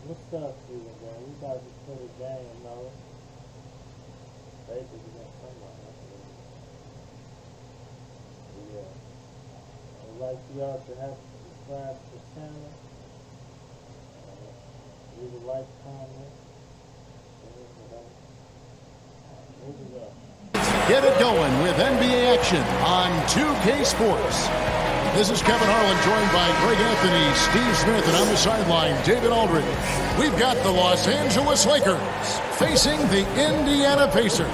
What's up, Steven, man? We about to play the game, no? Basically, against somebody. Yeah. I'd like y'all to have to subscribe to the channel. Leave a like, comment. Move it up. Get it going with NBA action on 2K Sports. This is Kevin Harlan, joined by Greg Anthony, Steve Smith, and on the sideline, David Aldridge. We've got the Los Angeles Lakers facing the Indiana Pacers.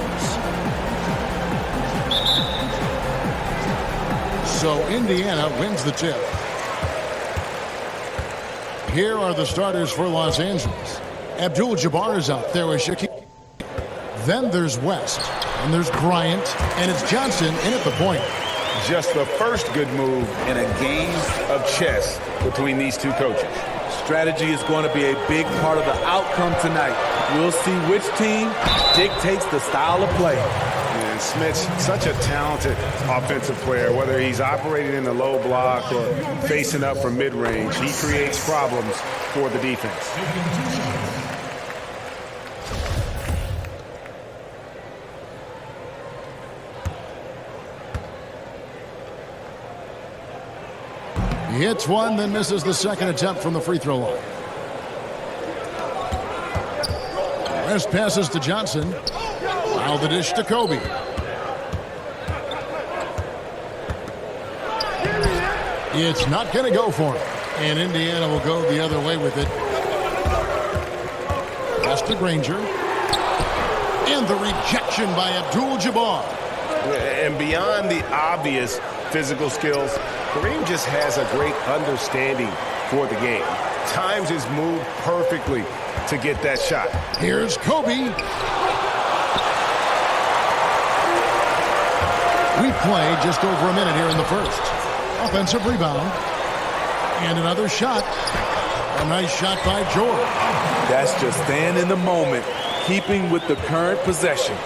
So Indiana wins the tip. Here are the starters for Los Angeles. Abdul-Jabbar is out there with Shaquille. Then there's West, and there's Bryant, and it's Johnson in at the point. Just the first good move in a game of chess between these two coaches. Strategy is going to be a big part of the outcome tonight. We'll see which team dictates the style of play. And Smith's such a talented offensive player, whether he's operating in the low block or facing up from mid-range. He creates problems for the defense. He hits one, then misses the second attempt from the free throw line. West passes to Johnson. Now the dish to Kobe. It's not going to go for him. And Indiana will go the other way with it. Pass to Granger. And the rejection by Abdul-Jabbar. And beyond the obvious physical skills, Kareem just has a great understanding for the game. Times his move perfectly to get that shot. Here's Kobe. We play just over a minute here in the first. Offensive rebound. And another shot. A nice shot by George. That's just staying in the moment, keeping with the current possession.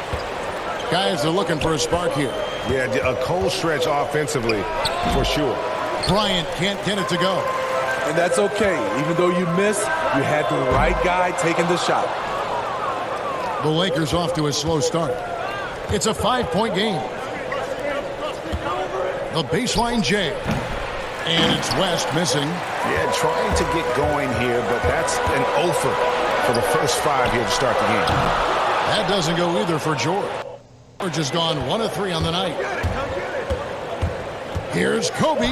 Guys are looking for a spark here. Yeah, a cold stretch offensively, for sure. Bryant can't get it to go. And that's okay. Even though you miss, you had the right guy taking the shot. The Lakers off to a slow start. It's a 5-point game. The baseline J. And it's West missing. Yeah, trying to get going here, but that's an offer for the first 5 here to start the game. That doesn't go either for George. George has gone 1 of 3 on the night. Here's Kobe.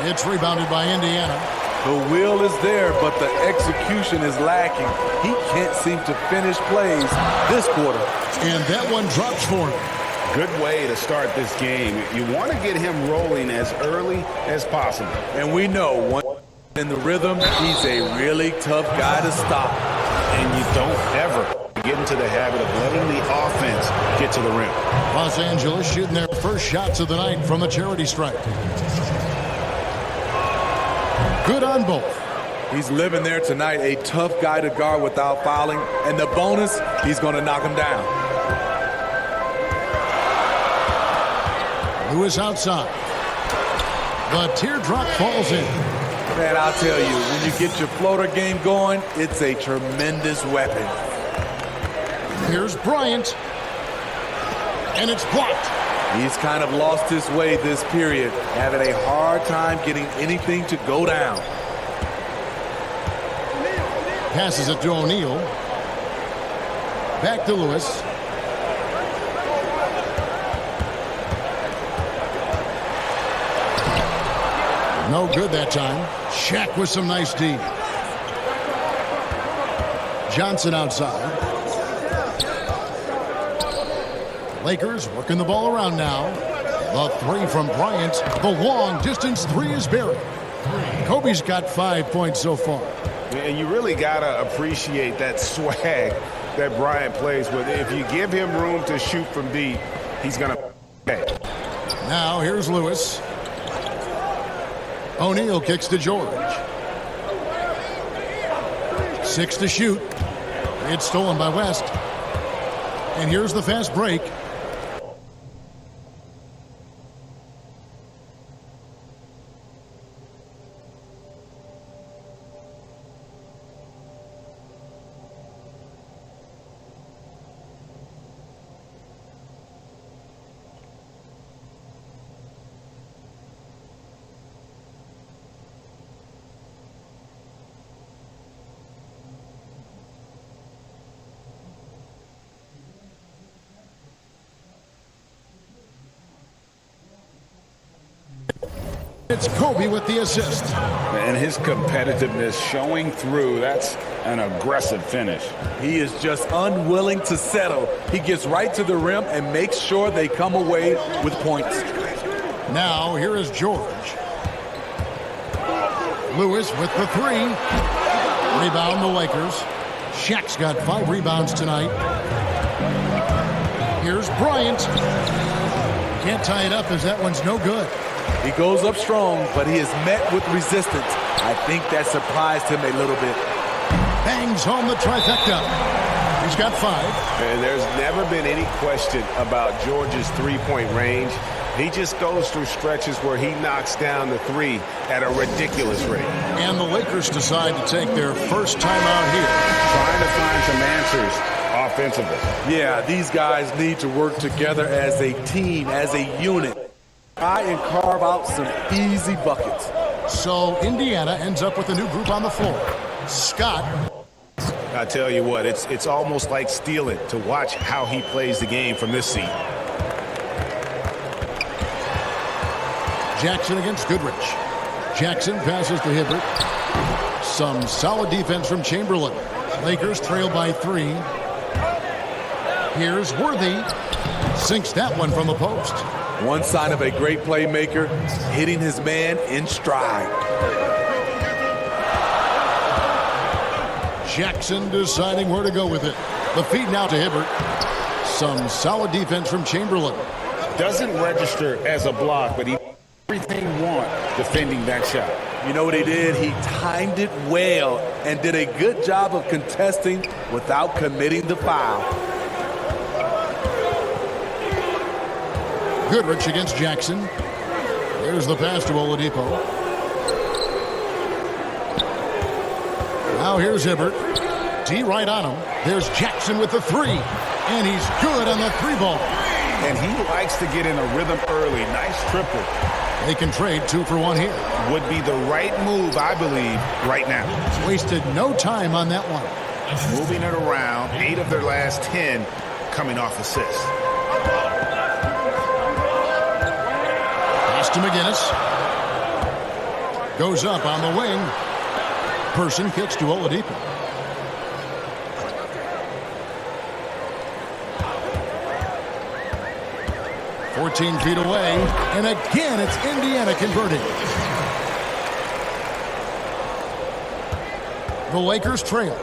It's rebounded by Indiana. The will is there, but the execution is lacking. He can't seem to finish plays this quarter. And that one drops for him. Good way to start this game. You want to get him rolling as early as possible. And we know once in the rhythm, he's a really tough guy to stop. And you don't ever get into the habit of letting the offense get to the rim. Los Angeles shooting their first shots of the night from the charity stripe. Good on both. He's living there tonight, a tough guy to guard without fouling. And the bonus, he's going to knock him down. Lewis outside. The teardrop falls in. Man, I'll tell you, when you get your floater game going, it's a tremendous weapon. Here's Bryant. And it's blocked. He's kind of lost his way this period, having a hard time getting anything to go down. Passes it to O'Neal. Back to Lewis. No good that time. Shaq with some nice D. Johnson outside. Lakers working the ball around now. The 3 from Bryant. The long distance 3 is buried. Kobe's got 5 points so far. And you really got to appreciate that swag that Bryant plays with. If you give him room to shoot from deep, he's going to pay. Now here's Lewis. O'Neal kicks to George. 6 to shoot. It's stolen by West. And here's the fast break. it's Kobe with the assist. And his competitiveness showing through. That's an aggressive finish. He is just unwilling to settle. He gets right to the rim and makes sure they come away with points. Now, here is George. Lewis with the three. Rebound the Lakers. Shaq's got 5 rebounds tonight. Here's Bryant. Can't tie it up as that one's no good. He goes up strong, but he is met with resistance. I think that surprised him a little bit. Bangs home the trifecta. He's got 5. And there's never been any question about George's three-point range. He just goes through stretches where he knocks down the 3 at a ridiculous rate. And the Lakers decide to take their first time out here. Trying to find some answers offensively. Yeah, these guys need to work together as a team, as a unit. Try and carve out some easy buckets. So Indiana ends up with a new group on the floor. Scott. I tell you what, it's almost like stealing to watch how he plays the game from this seat. Jackson against Goodrich. Jackson passes to Hibbert. Some solid defense from Chamberlain. Lakers trail by 3. Here's Worthy. Sinks that one from the post. One sign of a great playmaker, hitting his man in stride. Jackson deciding where to go with it. The feed now to Hibbert. Some solid defense from Chamberlain. Doesn't register as a block, but he everything want defending that shot. You know what he did? He timed it well and did a good job of contesting without committing the foul. Goodrich against Jackson. There's the pass to Oladipo. Now here's Hibbert. D right on him. There's Jackson with the 3. And he's good on the 3-ball. And he likes to get in a rhythm early. Nice triple. They can trade 2 for 1 here. Would be the right move, I believe, right now. Wasted no time on that one. Moving it around, 8 of their last 10 coming off assists. Pass to McGinnis. Goes up on the wing. Person kicks to Oladipo. "14 feet away, and again it's Indiana converting. The Lakers trail.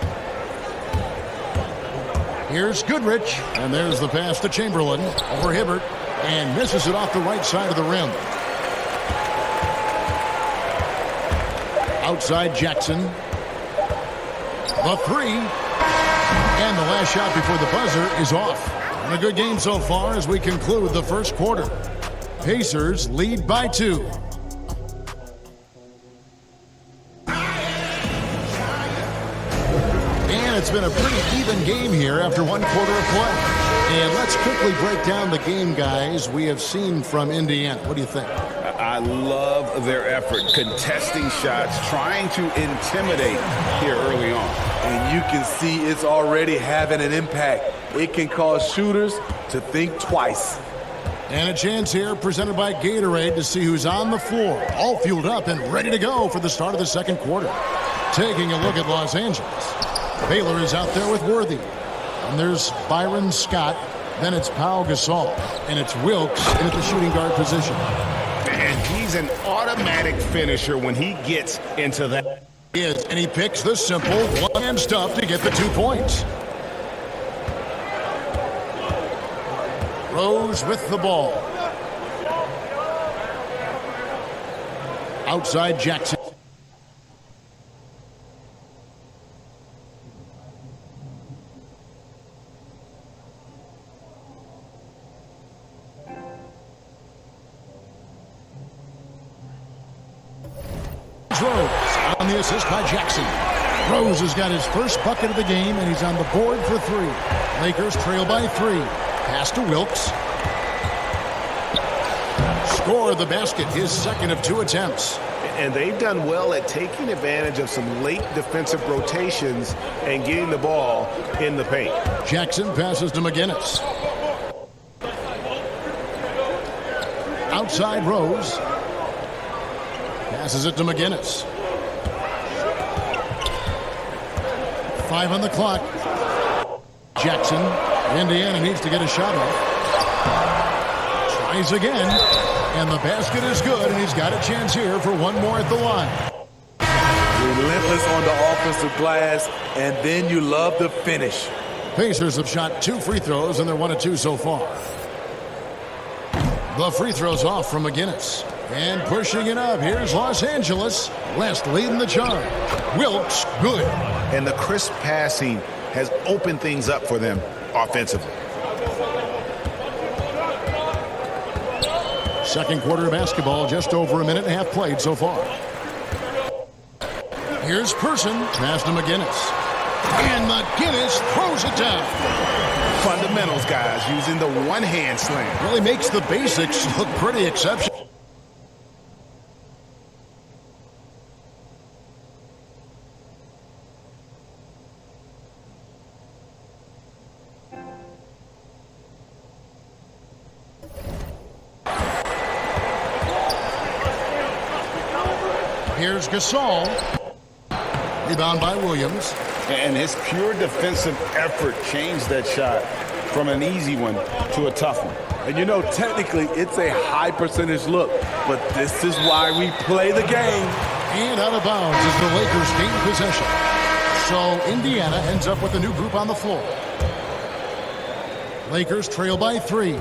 Here's Goodrich, and there's the pass to Chamberlain over Hibbert, and misses it off the right side of the rim. Outside Jackson. The 3, and the last shot before the buzzer is off. And a good game so far as we conclude the first quarter. Pacers lead by 2. And it's been a pretty even game here after 1 quarter of play. And let's quickly break down the game, guys, we have seen from Indiana. What do you think? I love their effort, contesting shots, trying to intimidate here early on. And you can see it's already having an impact. It can cause shooters to think twice. And a chance here presented by Gatorade to see who's on the floor, all fueled up and ready to go for the start of the second quarter. Taking a look at Los Angeles. Baylor is out there with Worthy. And there's Byron Scott. Then it's Pau Gasol. And it's Wilkes in at the shooting guard position. And he's an automatic finisher when he gets into that. And he picks the simple one-hand stuff to get the 2 points. Rose with the ball. Outside Jackson. Rose on the assist by Jackson. Rose has got his first bucket of the game, and he's on the board for 3. Lakers trail by 3. Pass to Wilkes. Score the basket, his second of 2 attempts. And they've done well at taking advantage of some late defensive rotations and getting the ball in the paint. Jackson passes to McGinnis. Outside Rose. Passes it to McGinnis. 5 on the clock. Jackson. Indiana needs to get a shot off. Tries again. And the basket is good, and he's got a chance here for one more at the line. Relentless on the offensive glass, and then you love the finish. Pacers have shot 2 free throws, and they're 1 of 2 so far. The free throw's off from McGinnis. And pushing it up, here's Los Angeles. West leading the charge. Wilkes, good. And the crisp passing has opened things up for them offensively. Second quarter of basketball, just over a minute and a half played so far. Here's Person, pass to McGinnis. And McGinnis throws it down. Fundamentals, guys, using the one-hand slam. Really makes the basics look pretty exceptional. Here's Gasol. Rebound by Williams. And his pure defensive effort changed that shot from an easy one to a tough one. And you know, technically, it's a high percentage look, but this is why we play the game. And out of bounds as the Lakers gain possession. So Indiana ends up with a new group on the floor. Lakers trail by 3.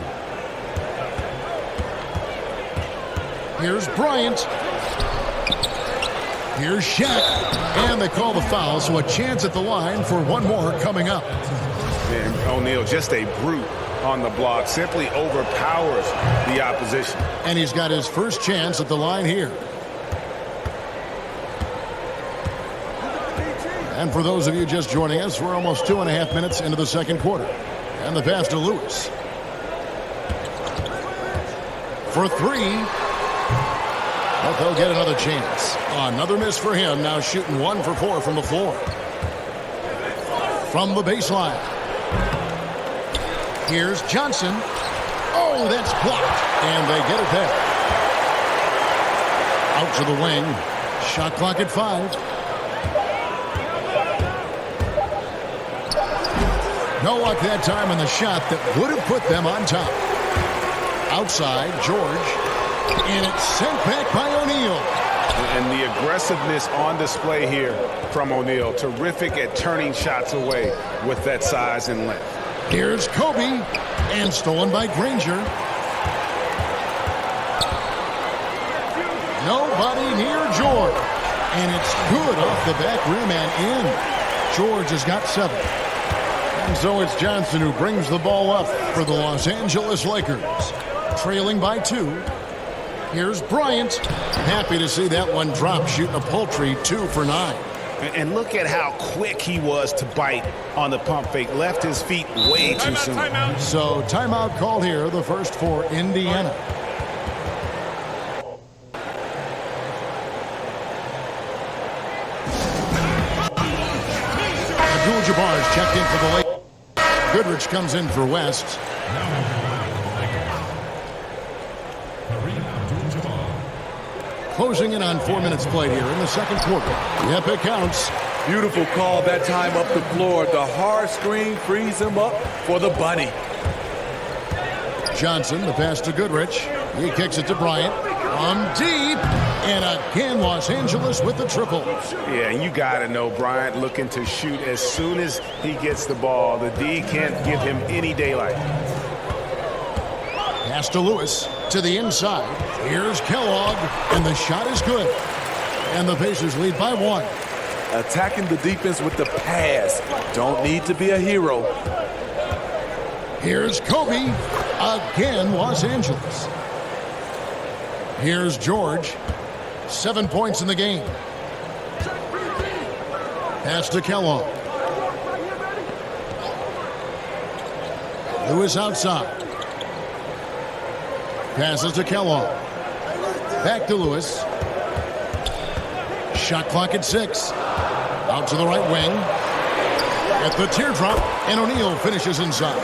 Here's Bryant. Here's Shaq. And they call the foul, so a chance at the line for one more coming up. And O'Neal, just a brute on the block, simply overpowers the opposition. And he's got his first chance at the line here. And for those of you just joining us, we're almost 2.5 minutes into the second quarter. And the pass to Lewis. For 3. But they'll get another chance. Another miss for him. Now shooting 1 for 4 from the floor. From the baseline. Here's Johnson. Oh, that's blocked. And they get it back. Out to the wing. Shot clock at 5. No luck that time on the shot that would have put them on top. Outside, George. And it's sent back by O'Neal. And the aggressiveness on display here from O'Neal. Terrific at turning shots away with that size and length. Here's Kobe. And stolen by Granger. Nobody near George. And it's good off the back rim and in. George has got 7. And so it's Johnson who brings the ball up for the Los Angeles Lakers. Trailing by 2. Here's Bryant. Happy to see that one drop, shooting a paltry 2 for 9. And look at how quick he was to bite on the pump fake. Left his feet way too soon. So timeout called here, the first for Indiana. Abdul-Jabbar's checked in for the Lakers. Goodrich comes in for West. Closing in on 4 minutes played here in the second quarter. Yep, it counts. Beautiful call that time up the floor. The hard screen frees him up for the bunny. Johnson, the pass to Goodrich. He kicks it to Bryant. From deep. And again, Los Angeles with the triple. Yeah, and you got to know Bryant looking to shoot as soon as he gets the ball. The D can't give him any daylight. Pass to Lewis. To the inside. Here's Kellogg. And the shot is good. And the Pacers lead by 1. Attacking the defense with the pass. Don't need to be a hero. Here's Kobe. Again, Los Angeles. Here's George. 7 points in the game. Pass to Kellogg. Lewis outside. Passes to Kellogg. Back to Lewis. Shot clock at 6. Out to the right wing. At the teardrop, and O'Neal finishes inside.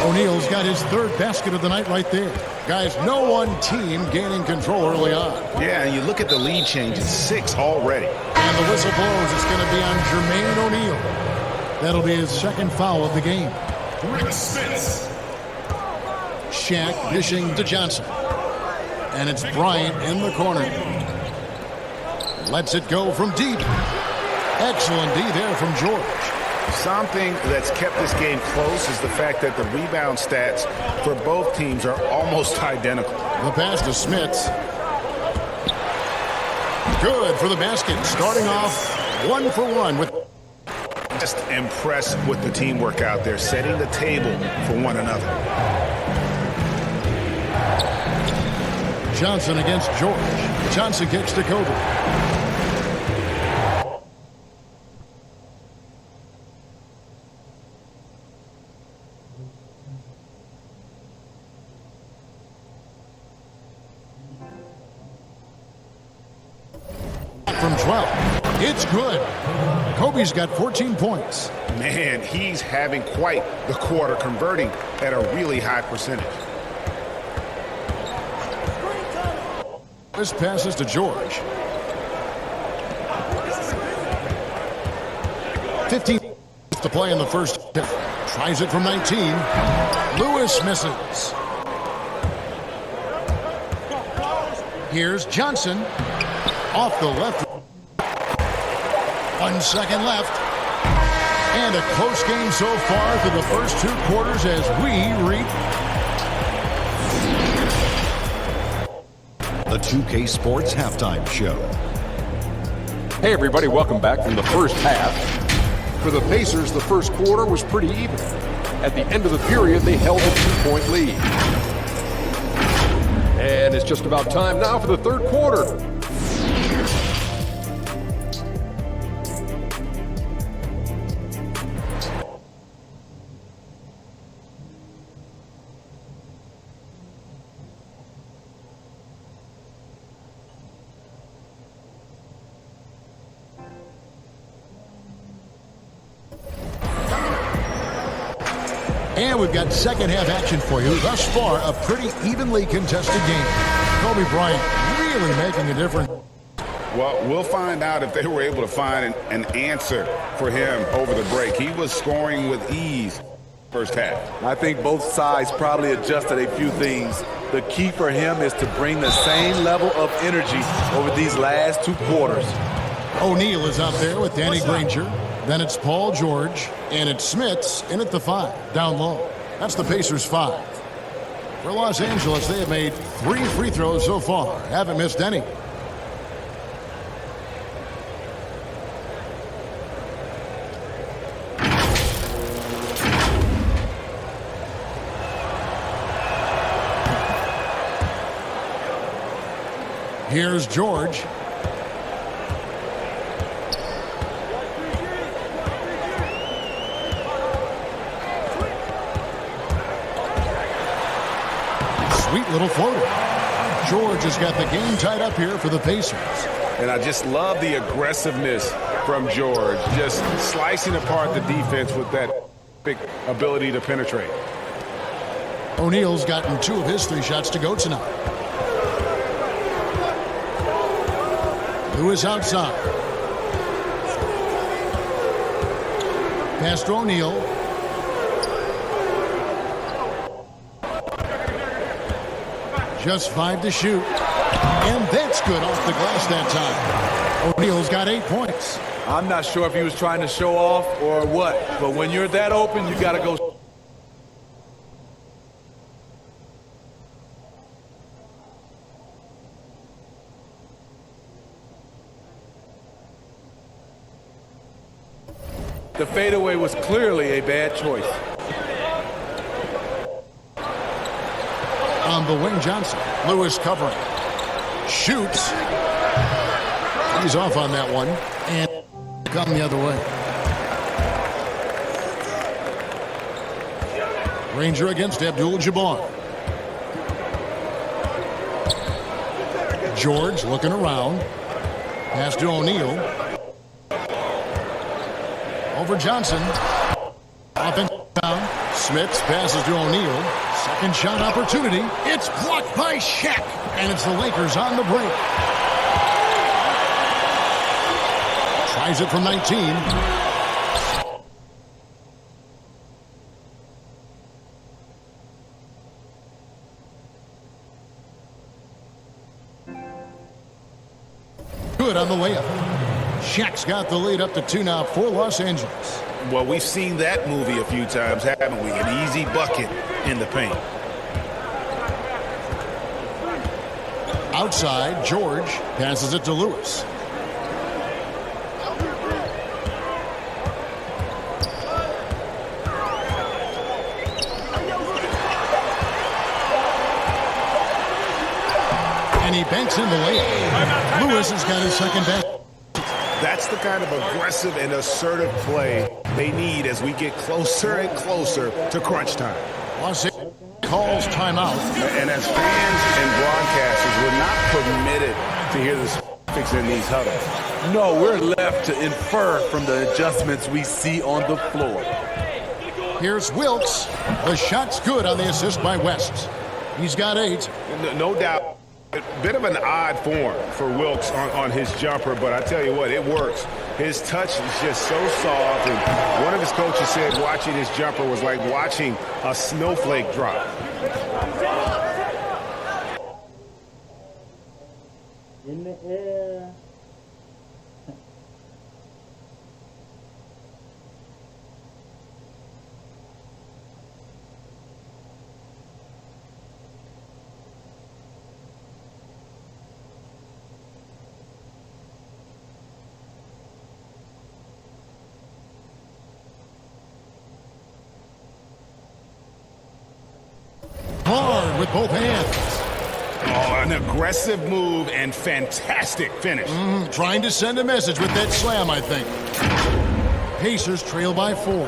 O'Neal's got his third basket of the night right there. Guys, no one team gaining control early on. Yeah, and you look at the lead change. It's 6 already. And the whistle blows. It's going to be on Jermaine O'Neal. That'll be his second foul of the game. Shaq dishing to Johnson. And it's Bryant in the corner. Lets it go from deep. Excellent D there from George. Something that's kept this game close is the fact that the rebound stats for both teams are almost identical. The pass to Smits. Good for the basket. Starting off 1 for 1 with... Just impressed with the teamwork out there, setting the table for one another. Johnson against George. Johnson kicks to Kobe. From 12. It's good. Kobe's got 14 points. Man, he's having quite the quarter, converting at a really high percentage. This passes to George. 15 to play in the first. Tries it from 19. Lewis misses. Here's Johnson. Off the left. 1 second left. And a close game so far through the first 2 quarters as we reach the 2K Sports Halftime Show. Hey everybody, welcome back from the first half. For the Pacers, the first quarter was pretty even. At the end of the period, they held a 2-point lead. And it's just about time now for the third quarter. And we've got second half action for you. Thus far, a pretty evenly contested game. Kobe Bryant really making a difference. Well, we'll find out if they were able to find an answer for him over the break. He was scoring with ease first half. I think both sides probably adjusted a few things. The key for him is to bring the same level of energy over these last 2 quarters. O'Neal is out there with Danny Granger. Then it's Paul George, and it's Smits in at the 5, down low. That's the Pacers 5. For Los Angeles, they have made 3 free throws so far. Haven't missed any. Here's George. Sweet little floater. George has got the game tied up here for the Pacers. And I just love the aggressiveness from George, just slicing apart the defense with that big ability to penetrate. O'Neal's gotten 2 of his 3 shots to go tonight. Lewis outside. Pass to O'Neal. Just 5 to shoot. And that's good off the glass that time. O'Neal's got 8 points. I'm not sure if he was trying to show off or what, but when you're that open, you got to go. The fadeaway was clearly a bad choice. On the wing, Johnson. Lewis covering. Shoots. He's off on that one. And come the other way. Ranger against Abdul-Jabbar. George looking around. Pass to O'Neal. Over Johnson. Offense down. Smits passes to O'Neal. Second shot opportunity. It's blocked by Shaq. And it's the Lakers on the break. Tries it from 19. Good on the layup. Shaq's got the lead up to 2 now for Los Angeles. Well, we've seen that movie a few times, haven't we? An easy bucket in the paint. Outside, George passes it to Lewis. And he banks in the layup. Lewis has got his second basket. That's the kind of aggressive and assertive play they need as we get closer and closer to crunch time. Los Angeles calls timeout. And as fans and broadcasters, we're not permitted to hear this in these huddles. No, we're left to infer from the adjustments we see on the floor. Here's Wilkes. The shot's good on the assist by West. He's got 8. No doubt. A bit of an odd form for Wilkes on his jumper, but I tell you what, it works. His touch is just so soft, and one of his coaches said watching his jumper was like watching a snowflake drop. In the air. Hard with both hands. Oh, an aggressive move and fantastic finish. Trying to send a message with that slam, I think. Pacers trail by 4.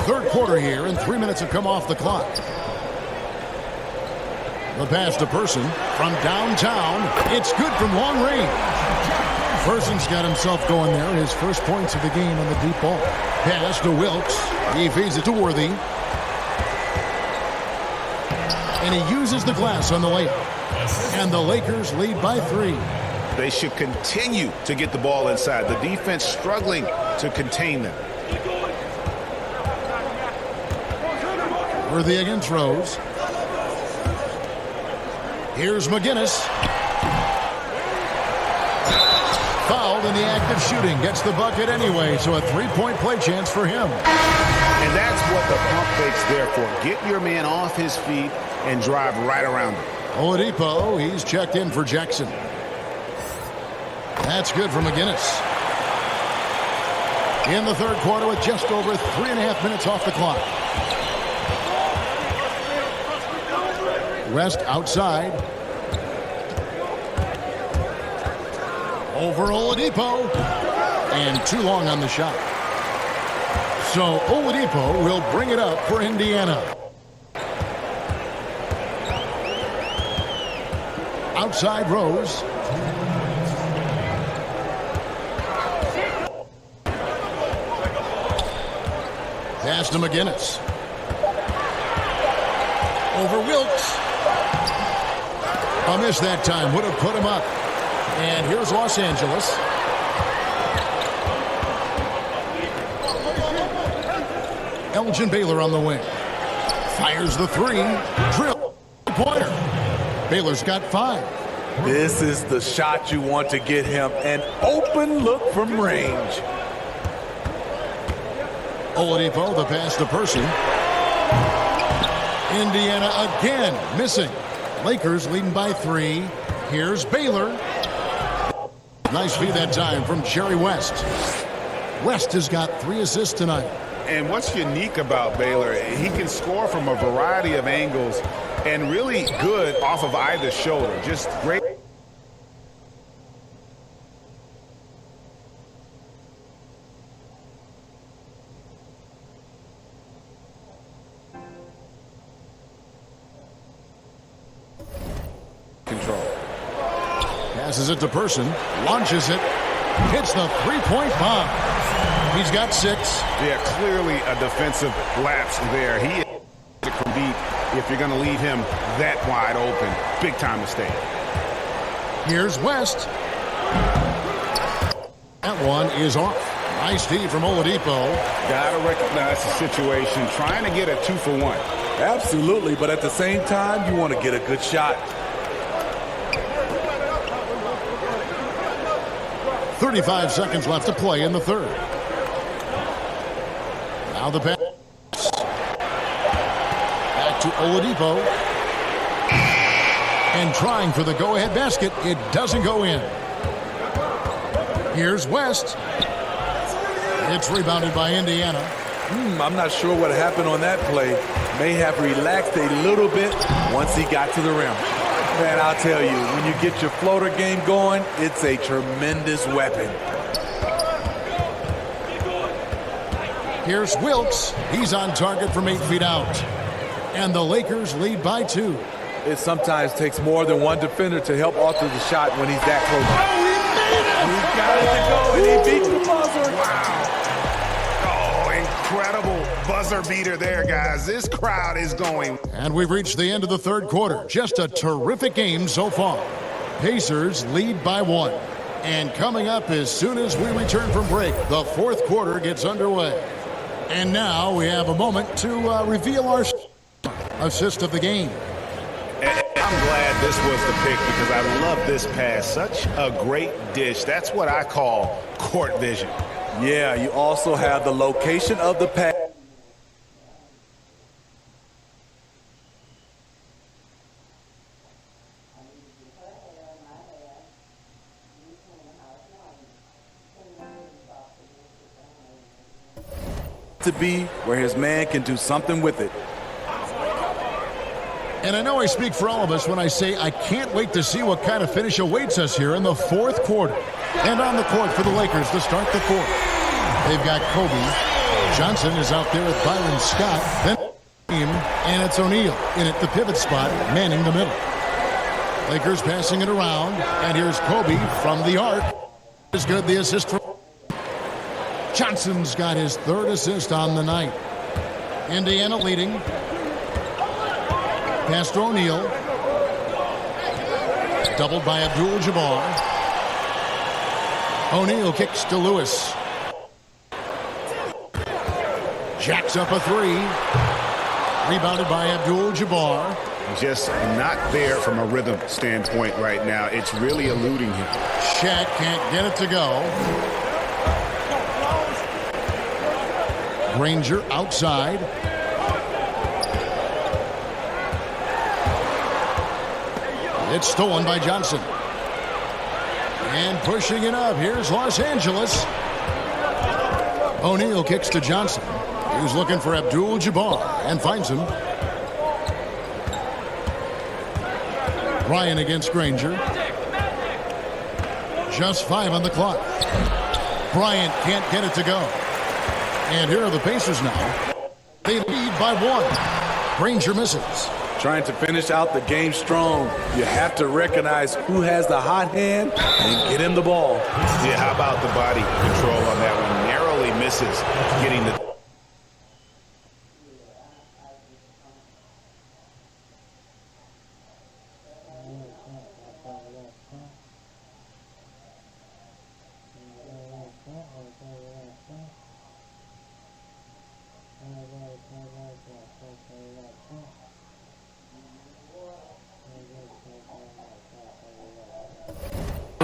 Third quarter here, and 3 minutes have come off the clock. The pass to Person from downtown. It's good from long range. Person's got himself going there. His first points of the game on the deep ball. Pass to Wilkes. He feeds it to Worthy. And he uses the glass on the layup. And the Lakers lead by 3. They should continue to get the ball inside. The defense struggling to contain them. Worthy again throws. Here's McGinnis. Fouled in the act of shooting. Gets the bucket anyway, so a 3-point play chance for him. And that's what the pump fake's there for. Get your man off his feet and drive right around him. Oladipo, he's checked in for Jackson. That's good for McGinnis. In the third quarter with just over 3.5 minutes off the clock. West outside. Over Oladipo. And too long on the shot. So Oladipo will bring it up for Indiana. Outside Rose. Pass to McGinnis. Over Wilkes. A miss that time. Would have put him up. And here's Los Angeles. Elgin Baylor on the wing. Fires the 3. Drill. Pointer. Baylor's got 5. This is the shot you want to get him. An open look from range. Oladipo, the pass to Person. Indiana again missing. Lakers leading by 3. Here's Baylor. Nice feed that time from Jerry West. West has got 3 assists tonight. And what's unique about Baylor, he can score from a variety of angles and really good off of either shoulder. Just great. Control. Passes it to Person. Launches it. Hits the 3-point bomb. He's got 6. Yeah, clearly a defensive lapse there. He is to compete if you're going to leave him that wide open. Big time mistake. Here's West. That one is off. Nice D from Oladipo. Got to recognize the situation. Trying to get a 2-for-1. Absolutely, but at the same time, you want to get a good shot. 35 seconds left to play in the third. Now the pass. Back to Oladipo. And trying for the go-ahead basket. It doesn't go in. Here's West. It's rebounded by Indiana. I'm not sure what happened on that play. May have relaxed a little bit once he got to the rim. Man, I'll tell you, when you get your floater game going, it's a tremendous weapon. Here's Wilkes. He's on target from 8 feet out. And the Lakers lead by 2. It sometimes takes more than one defender to help alter the shot when he's that close. Oh, he made it! He got it to go, and he beats the buzzer. Wow. Oh, incredible buzzer beater there, guys. This crowd is going. And we've reached the end of the third quarter. Just a terrific game so far. Pacers lead by 1. And coming up as soon as we return from break, the fourth quarter gets underway. And now we have a moment to reveal our assist of the game. I'm glad this was the pick because I love this pass. Such a great dish. That's what I call court vision. Yeah, you also have the location of the pass. To be where his man can do something with it. And I know I speak for all of us when I say I can't wait to see what kind of finish awaits us here in the fourth quarter. And on the court for the Lakers to start the fourth. They've got Kobe. Johnson is out there with Byron Scott. Then and it's O'Neal in at the pivot spot, manning the middle. Lakers passing it around. And here's Kobe from the arc. Is good, the assist from Johnson's got his 3rd assist on the night. Indiana leading. Pass to O'Neal. Doubled by Abdul-Jabbar. O'Neal kicks to Lewis. Jacks up a 3. Rebounded by Abdul-Jabbar. Just not there from a rhythm standpoint right now. It's really eluding him. Shaq can't get it to go. Granger outside. It's stolen by Johnson. And pushing it up, here's Los Angeles. O'Neal kicks to Johnson. He was looking for Abdul-Jabbar and finds him. Ryan against Granger. Just 5 on the clock. Bryant can't get it to go. And here are the Pacers now. They lead by 1. Granger misses. Trying to finish out the game strong, you have to recognize who has the hot hand and get him the ball. Yeah, how about the body control on that one? Narrowly misses getting the...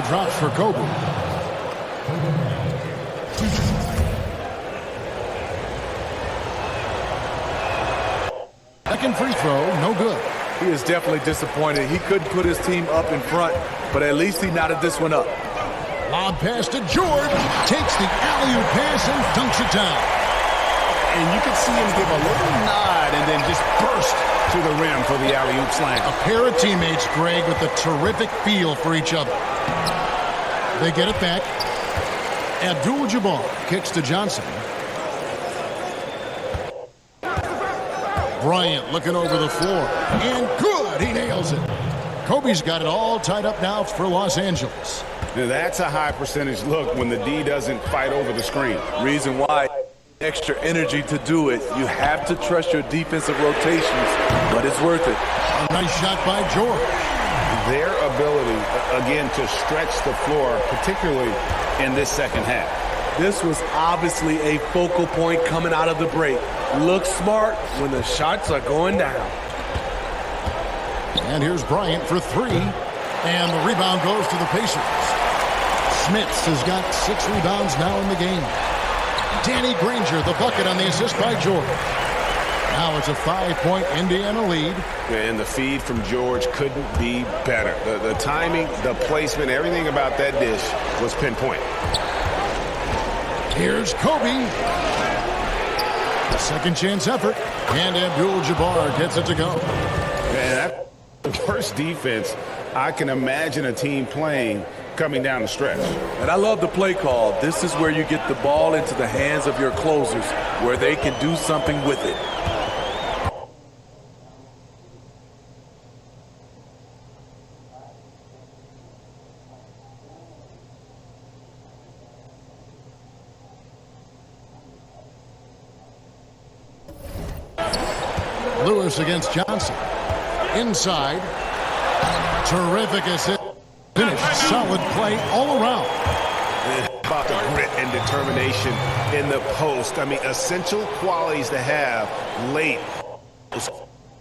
Drops for Kobe. Second free throw, no good. He is definitely disappointed. He couldn't put his team up in front, but at least he knotted this one up. Lob pass to George. Takes the alley-oop pass and dunks it down. And you can see him give a little nod and then just burst to the rim for the alley-oop slam. A pair of teammates, Greg, with a terrific feel for each other. They get it back. Abdul-Jabbar kicks to Johnson. Bryant looking over the floor. And good! He nails it. Kobe's got it all tied up now for Los Angeles. Now, that's a high percentage look when the D doesn't fight over the screen. Reason why, extra energy to do it. You have to trust your defensive rotations, but it's worth it. A nice shot by George. Their ability, again, to stretch the floor, particularly in this second half. This was obviously a focal point coming out of the break. Look smart when the shots are going down. And here's Bryant for three. And the rebound goes to the Pacers. Smits has got 6 rebounds now in the game. Danny Granger, the bucket on the assist by George. Now it's a 5-point Indiana lead. And the feed from George couldn't be better. The timing, the placement, everything about that dish was pinpoint. Here's Kobe. A second chance effort. And Abdul-Jabbar gets it to go. Man, that's the worst defense I can imagine a team playing coming down the stretch. And I love the play call. This is where you get the ball into the hands of your closers, where they can do something with it. Lewis against Johnson. Inside. Terrific assist. Finish. Solid play all around. About the grit and determination in the post. I mean, essential qualities to have late.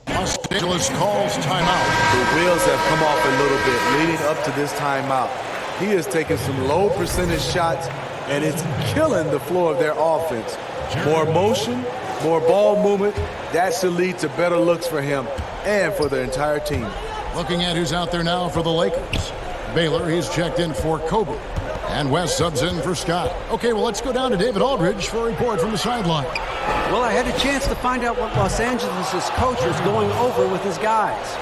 Los Angeles calls timeout. The wheels have come off a little bit leading up to this timeout. He has taken some low percentage shots, and it's killing the flow of their offense. More motion, more ball movement, that should lead to better looks for him and for the entire team. Looking at who's out there now for the Lakers. Baylor, he's checked in for Kobe. And West subs in for Scott. Okay, well, let's go down to David Aldridge for a report from the sideline. Well, I had a chance to find out what Los Angeles' coach was going over with his guys.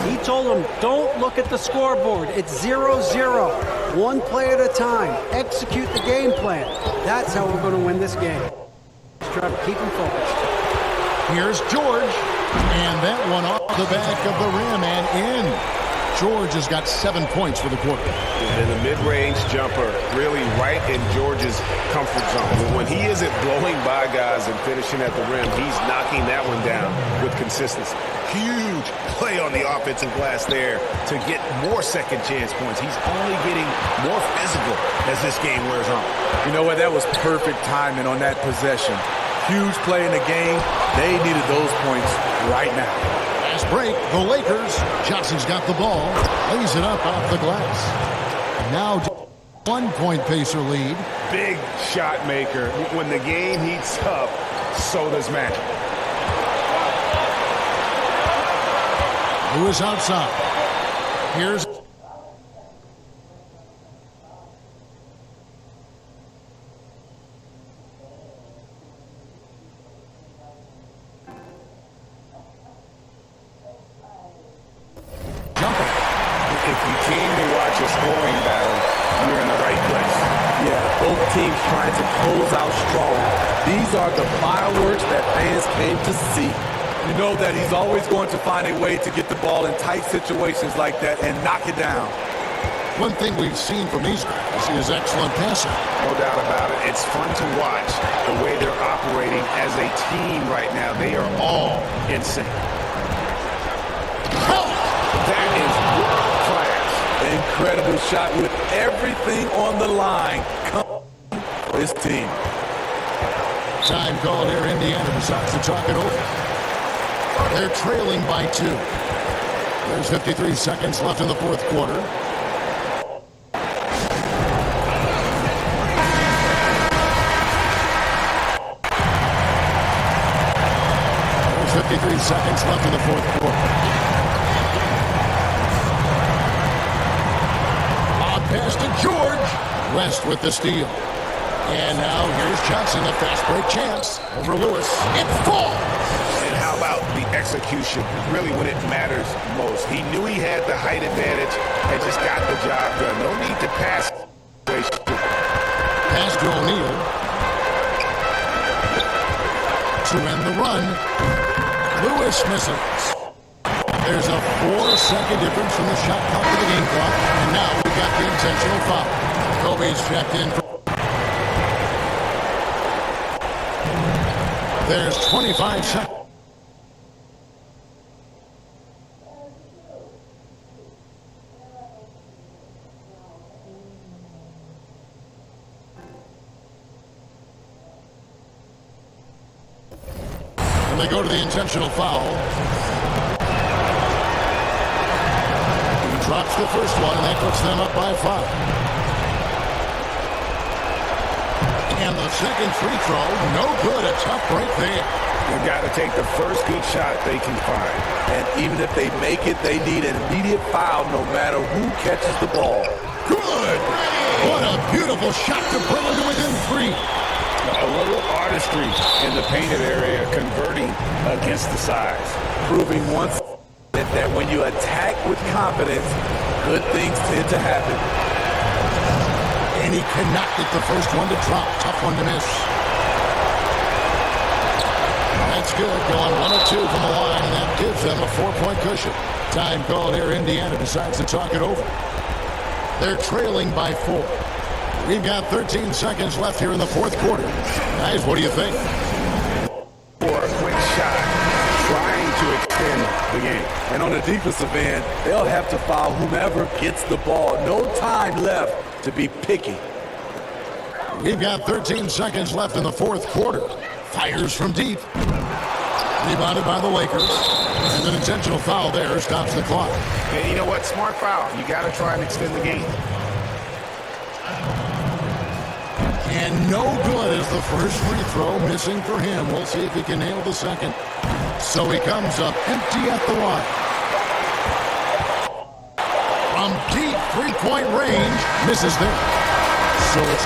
He told them, don't look at the scoreboard. It's 0-0. One play at a time. Execute the game plan. That's how we're going to win this game. Let's try to keep them focused. Here's George. And that one off the back of the rim and in. George has got 7 points for the quarter. And the mid-range jumper really right in George's comfort zone. When he isn't blowing by guys and finishing at the rim, he's knocking that one down with consistency. Huge play on the offensive glass there to get more second chance points. He's only getting more physical as this game wears on. You know what? That was perfect timing on that possession. Huge play in the game. They needed those points right now. Last break, the Lakers. Johnson's got the ball. Lays it up off the glass. Now 1-point Pacer lead. Big shot maker. When the game heats up, so does Magic. Lewis outside. Here's If you came to watch a scoring battle, you're in the right place. Yeah, both teams trying to close out strong. These are the fireworks that fans came to see. You know that he's always going to find a way to get the ball in tight situations like that and knock it down. one thing we've seen from these guys is excellent passing. No doubt about it. It's fun to watch the way they're operating as a team right now. They are all in sync. That is world class. Incredible shot with everything on the line. Come for this team. Time called here. Indiana decides to talk it over. They're trailing by 2. There's 53 seconds left in the fourth quarter. There's 53 seconds left in the fourth quarter. Pass to George. West with the steal. And now here's Johnson, a fast break chance over Lewis. It falls. And how about the execution, really when it matters most? He knew he had the height advantage and just got the job done. No need to pass. Pass to O'Neal. To end the run. Lewis misses. There's a 4-second difference from the shot clock to the game clock. And now we got the intentional foul. Kobe's checked in. There's 25 seconds. They go to the intentional foul. He drops the first one, and that puts them up by 5. And the second free throw, no good. A tough break there. They've got to take the first good shot they can find. And even if they make it, they need an immediate foul no matter who catches the ball. Good! What a beautiful shot to bring them to within 3. A little artistry in the painted area, converting against the size. Proving once that when you attack with confidence, good things tend to happen. And he cannot get the first one to drop. Tough one to miss. That's good. Going 1 of 2 from the line, and that gives them a 4-point cushion. Time called here. Indiana decides to talk it over. They're trailing by 4. We've got 13 seconds left here in the fourth quarter. Guys, what do you think? For a quick shot, trying to extend the game. And on the defensive end, they'll have to foul whomever gets the ball. No time left to be picky. We've got 13 seconds left in the fourth quarter. Fires from deep. Rebounded by the Lakers. And an intentional foul there stops the clock. And you know what? Smart foul. You got to try and extend the game. And no good as the first free throw missing for him. We'll see if he can nail the second. So he comes up empty at the line. From deep 3-point range, misses there. So it's